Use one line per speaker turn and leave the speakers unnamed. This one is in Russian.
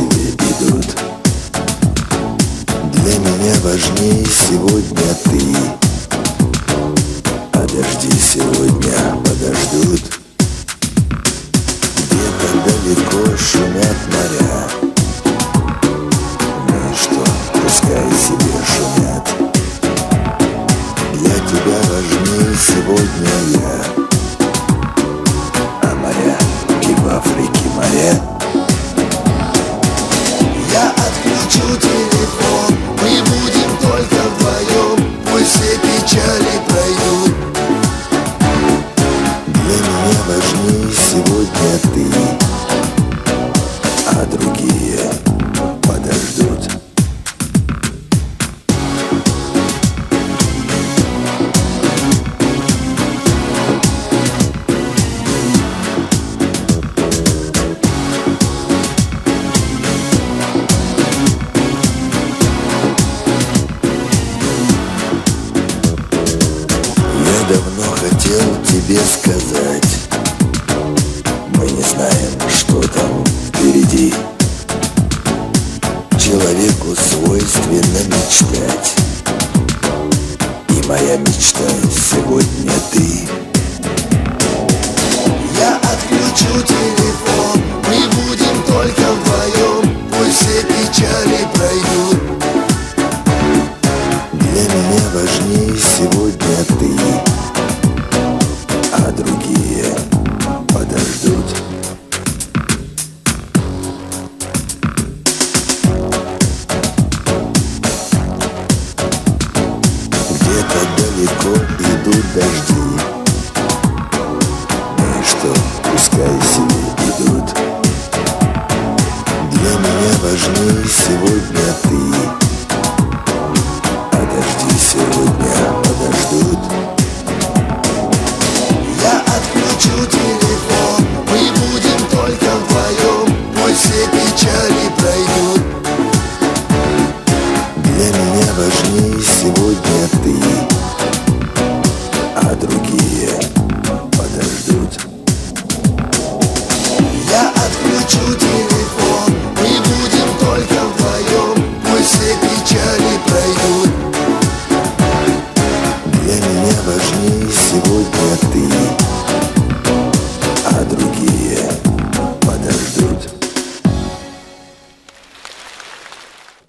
себе идут. Для меня важнее сегодня ты, а дожди сегодня подождут. Где-то далеко шумят моря, ну и что, пускай себе шумят. Для тебя важнее сегодня я, а моря и в Африке моря. Я отключу телефон, мы будем только вдвоем, пусть все печали пройдут. Для меня важнее сегодня ты, а другие подождут. Давно хотел тебе сказать, мы не знаем, что там впереди. Человеку свойственно мечтать, и моя мечта сегодня ты. Я отключу телефон, мы будем только вдвоем, пусть все печали пройдут. Для меня важнее сегодня ты, а другие подождут. Где-то далеко идут дожди, ну и что, пускай себе идут. Для меня важнее сегодня ты,